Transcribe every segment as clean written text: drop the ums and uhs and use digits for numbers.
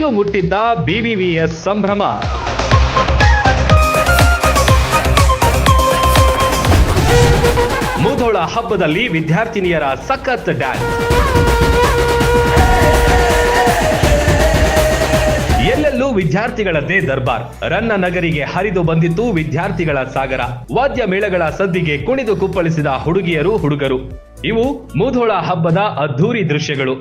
ಮೆಟ್ಟಿಲು ಮುಟ್ಟಿದ್ದ BVVS ಸಂಭ್ರಮ. ಮುಧೋಳ ಹಬ್ಬದಲ್ಲಿ ವಿದ್ಯಾರ್ಥಿನಿಯರ ಸಖತ್ ಡ್ಯಾನ್ಸ್. ಎಲ್ಲೆಲ್ಲೂ ವಿದ್ಯಾರ್ಥಿಗಳದ್ದೇ ದರ್ಬಾರ್. ರನ್ನ ನಗರಿಗೆ ಹರಿದು ಬಂದಿತ್ತು ವಿದ್ಯಾರ್ಥಿಗಳ ಸಾಗರ. ವಾದ್ಯ ಮೇಳಗಳ ಸದ್ದಿಗೆ ಕುಣಿದು ಕುಪ್ಪಳಿಸಿದ ಹುಡುಗಿಯರು ಹುಡುಗರು. ಇವು ಮುಧೋಳ ಹಬ್ಬದ ಅದ್ಧೂರಿ ದೃಶ್ಯಗಳು.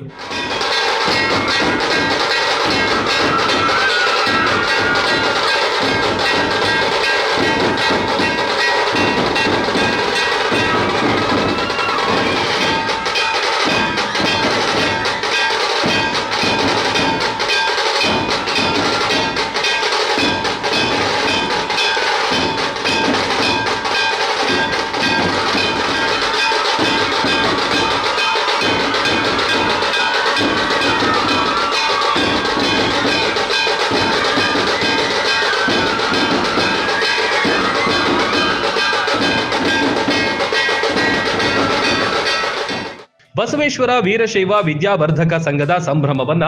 ಬಸವೇಶ್ವರ ವೀರಶೈವ ವಿದ್ಯಾವರ್ಧಕ ಸಂಘದ ಸಂಭ್ರಮವನ್ನ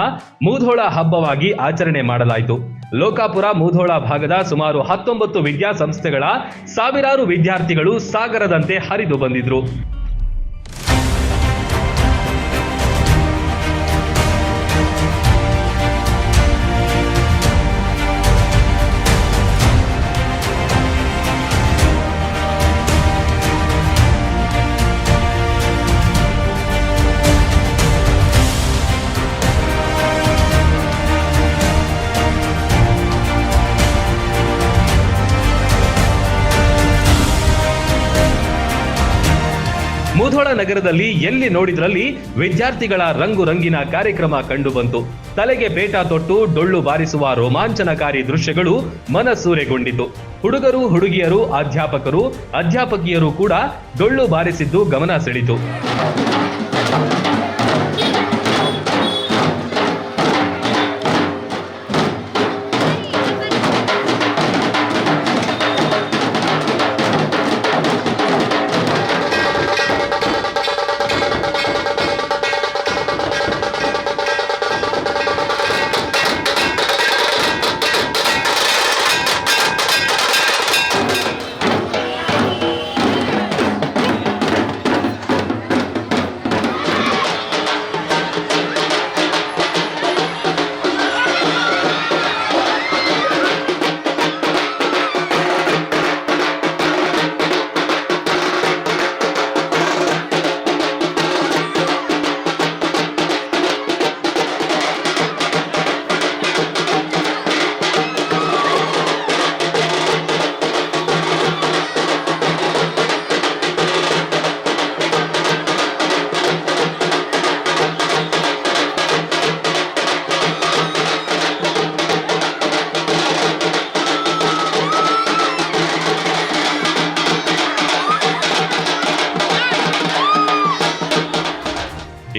ಮುಧೋಳ ಹಬ್ಬವಾಗಿ ಆಚರಣೆ ಮಾಡಲಾಯಿತು. ಲೋಕಾಪುರ ಮುಧೋಳ ಭಾಗದ ಸುಮಾರು 19 ವಿದ್ಯಾಸಂಸ್ಥೆಗಳ ಸಾವಿರಾರು ವಿದ್ಯಾರ್ಥಿಗಳು ಸಾಗರದಂತೆ ಹರಿದು ಬಂದಿದ್ರು. ಮುಧೋಳ ನಗರದಲ್ಲಿ ಎಲ್ಲಿ ನೋಡಿದ್ರಲ್ಲಿ ವಿದ್ಯಾರ್ಥಿಗಳ ರಂಗು ರಂಗಿನ ಕಾರ್ಯಕ್ರಮ ಕಂಡುಬಂತು. ತಲೆಗೆ ಪೇಟ ತೊಟ್ಟು ಡೊಳ್ಳು ಬಾರಿಸುವ ರೋಮಾಂಚನಕಾರಿ ದೃಶ್ಯಗಳು ಮನಸೂರೆಗೊಂಡಿತು. ಹುಡುಗರು ಹುಡುಗಿಯರು ಅಧ್ಯಾಪಕರು ಅಧ್ಯಾಪಕಿಯರು ಕೂಡ ಡೊಳ್ಳು ಬಾರಿಸಿದ್ದು ಗಮನ ಸೆಳೆಯಿತು.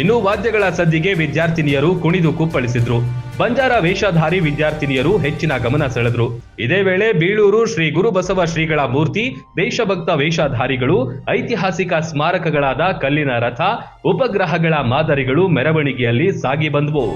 ಇನ್ನು ವಾದ್ಯಗಳ ಸದ್ದಿಗೆ ವಿದ್ಯಾರ್ಥಿನಿಯರು ಕುಣಿದು ಕುಪ್ಪಳಿಸಿದ್ರು. ಬಂಜಾರ ವೇಷಧಾರಿ ವಿದ್ಯಾರ್ಥಿನಿಯರು ಹೆಚ್ಚಿನ ಗಮನ ಸೆಳೆದ್ರು. ಇದೇ ವೇಳೆ ಬೀಳೂರು ಶ್ರೀ ಗುರುಬಸವ ಶ್ರೀಗಳ ಮೂರ್ತಿ, ದೇಶಭಕ್ತ ವೇಷಧಾರಿಗಳು, ಐತಿಹಾಸಿಕ ಸ್ಮಾರಕಗಳಾದ ಕಲ್ಲಿನ ರಥ, ಉಪಗ್ರಹಗಳ ಮಾದರಿಗಳು ಮೆರವಣಿಗೆಯಲ್ಲಿ ಸಾಗಿ ಬಂದವು.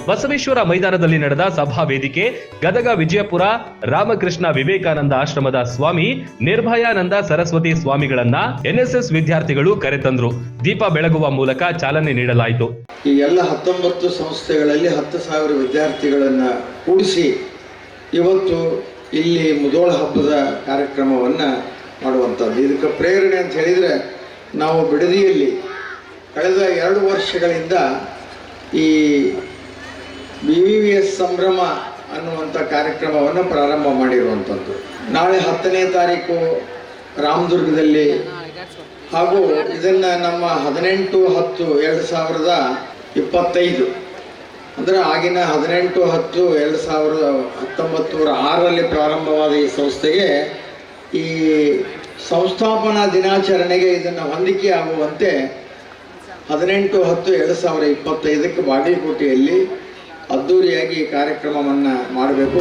ಬಸವೇಶ್ವರ ಮೈದಾನದಲ್ಲಿ ನಡೆದ ಸಭಾ ವೇದಿಕೆ ಗದಗ ವಿಜಯಪುರ ರಾಮಕೃಷ್ಣ ವಿವೇಕಾನಂದ ಆಶ್ರಮದ ಸ್ವಾಮಿ ನಿರ್ಭಯಾನಂದ ಸರಸ್ವತಿ ಸ್ವಾಮಿಗಳನ್ನ ಎನ್ಎಸ್ಎಸ್ ವಿದ್ಯಾರ್ಥಿಗಳು ಕರೆತಂದ್ರು. ದೀಪ ಬೆಳಗುವ ಮೂಲಕ ಚಾಲನೆ ನೀಡಲಾಯಿತು. ಈ ಎಲ್ಲ 19 ಸಂಸ್ಥೆಗಳಲ್ಲಿ 10,000 ವಿದ್ಯಾರ್ಥಿಗಳನ್ನ ಕೂಡಿಸಿ ಇವತ್ತು ಇಲ್ಲಿ ಮುಧೋಳ ಹಬ್ಬದ ಕಾರ್ಯಕ್ರಮವನ್ನ ಮಾಡುವಂಥದ್ದು. ಇದಕ್ಕೆ ಪ್ರೇರಣೆ ಅಂತ ಹೇಳಿದ್ರೆ, ನಾವು ಬಿಡದಿಯಲ್ಲಿ ಕಳೆದ 2 ವರ್ಷಗಳಿಂದ ಈ BVVS ಸಂಭ್ರಮ ಅನ್ನುವಂಥ ಕಾರ್ಯಕ್ರಮವನ್ನು ಪ್ರಾರಂಭ ಮಾಡಿರುವಂಥದ್ದು. ನಾಳೆ 10ನೇ ತಾರೀಕು ರಾಮದುರ್ಗದಲ್ಲಿ ಹಾಗೂ ಇದನ್ನು ನಮ್ಮ 18/10/2023 25 ಅಂದರೆ ಆಗಿನ 18/10/1906 ಪ್ರಾರಂಭವಾದ ಈ ಸಂಸ್ಥೆಗೆ ಈ ಸಂಸ್ಥಾಪನಾ ದಿನಾಚರಣೆಗೆ ಇದನ್ನು ಹೊಂದಿಕೆ ಆಗುವಂತೆ 18/10/2025 ಬಾಗಲಕೋಟೆಯಲ್ಲಿ ಅದ್ದೂರಿಯಾಗಿ ಈ ಕಾರ್ಯಕ್ರಮವನ್ನು ಮಾಡಬೇಕು.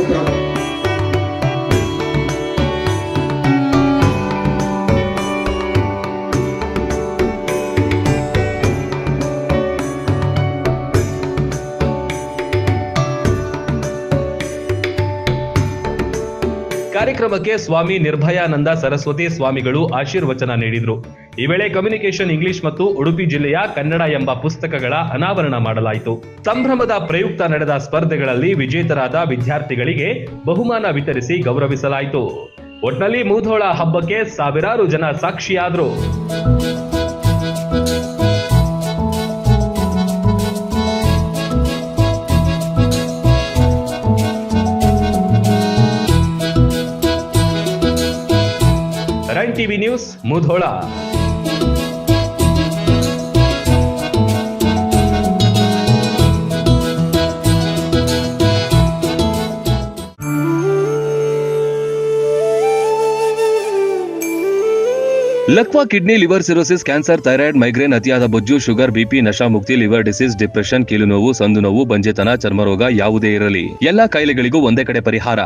ಕಾರ್ಯಕ್ರಮಕ್ಕೆ ಸ್ವಾಮಿ ನಿರ್ಭಯಾನಂದ ಸರಸ್ವತಿ ಸ್ವಾಮಿಗಳು ಆಶೀರ್ವಚನ ನೀಡಿದರು. ಈ ವೇಳೆ ಕಮ್ಯುನಿಕೇಷನ್ ಇಂಗ್ಲಿಷ್ ಮತ್ತು ಉಡುಪಿ ಜಿಲ್ಲೆಯ ಕನ್ನಡ ಎಂಬ ಪುಸ್ತಕಗಳ ಅನಾವರಣ ಮಾಡಲಾಯಿತು. ಸಂಭ್ರಮದ ಪ್ರಯುಕ್ತ ನಡೆದ ಸ್ಪರ್ಧೆಗಳಲ್ಲಿ ವಿಜೇತರಾದ ವಿದ್ಯಾರ್ಥಿಗಳಿಗೆ ಬಹುಮಾನ ವಿತರಿಸಿ ಗೌರವಿಸಲಾಯಿತು. ಒಟ್ನಲ್ಲಿ ಮೂಧೋಳ ಹಬ್ಬಕ್ಕೆ ಸಾವಿರಾರು ಜನ ಸಾಕ್ಷಿಯಾದರು. Run TV news Mudhol. ಲಕ್ವಾ kidney, liver cirrhosis, cancer, thyroid, migraine, ಅತಿಯಾದ ಬೊಜ್ಜು, ಶುಗರ್, ಬಿಪಿ, ನಶಾ ಮುಕ್ತಿ, ಲಿವರ್ ಡಿಸೀಸ್, ಡಿಪ್ರೆಷನ್, ಕೀಲು ನೋವು, ಸಂದು ನೋವು, ಬಂಜೆತನ, ಚರ್ಮರೋಗ ಯಾವುದೇ ಇರಲಿ ಎಲ್ಲಾ ಕಾಯಿಲೆಗಳಿಗೂ ಒಂದೇ ಕಡೆ ಪರಿಹಾರ.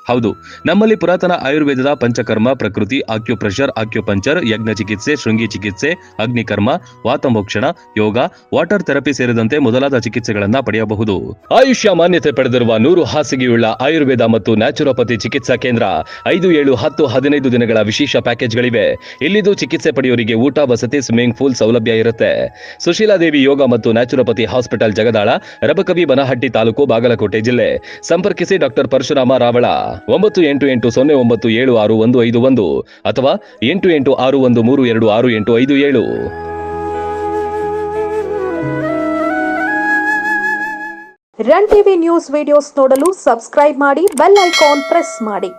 ಹೌದು, ನಮ್ಮಲ್ಲಿ ಪುರಾತನ ಆಯುರ್ವೇದದ ಪಂಚಕರ್ಮ, ಪ್ರಕೃತಿ, ಆಕ್ಯುಪ್ರೆಷರ್, ಆಕ್ಯುಪಂಚರ್, ಯಜ್ಞ ಚಿಕಿತ್ಸೆ, ಶೃಂಗಿ ಚಿಕಿತ್ಸೆ, ಅಗ್ನಿಕರ್ಮ, ವಾತಮೋಕ್ಷಣ, ಯೋಗ, ವಾಟರ್ ಥೆರಪಿ ಸೇರಿದಂತೆ ಮೊದಲಾದ ಚಿಕಿತ್ಸೆಗಳನ್ನ ಪಡೆಯಬಹುದು. ಆಯುಷ್ಯ ಮಾನ್ಯತೆ ಪಡೆದಿರುವ 100 ಹಾಸಿಗೆಯುಳ್ಳ ಆಯುರ್ವೇದ ಮತ್ತು ನ್ಯಾಚುರೋಪತಿ ಚಿಕಿತ್ಸಾ ಕೇಂದ್ರ 5, 7, 10, 15 ದಿನಗಳ ವಿಶೇಷ ಪ್ಯಾಕೇಜ್ಗಳಿವೆ. ಇಲ್ಲಿದ್ದು ಚಿಕಿತ್ಸೆ ಪಡೆಯೋರಿಗೆ ಊಟ, ವಸತಿ, ಸ್ವಿಮ್ಮಿಂಗ್ ಪೂಲ್ ಸೌಲಭ್ಯ ಇರುತ್ತೆ. ಸುಶೀಲಾದೇವಿ ಯೋಗ ಮತ್ತು ನ್ಯಾಚುರೋಪತಿ ಹಾಸ್ಪಿಟಲ್, ಜಗದಾಳ, ರಬಕವಿ, ಬನಹಟ್ಟಿ ತಾಲೂಕು, ಬಾಗಲಕೋಟೆ ಜಿಲ್ಲೆ. ಸಂಪರ್ಕಿಸಿ ಡಾಕ್ಟರ್ ಪರಶುರಾಮ ರಾವಳ 9880976151 ಅಥವಾ 8861326857. ರನ್ ಟಿವಿ ನ್ಯೂಸ್ ವಿಡಿಯೋಸ್ ನೋಡಲು ಸಬ್ಸ್ಕ್ರೈಬ್ ಮಾಡಿ, ಬೆಲ್ ಐಕಾನ್ ಪ್ರೆಸ್ ಮಾಡಿ.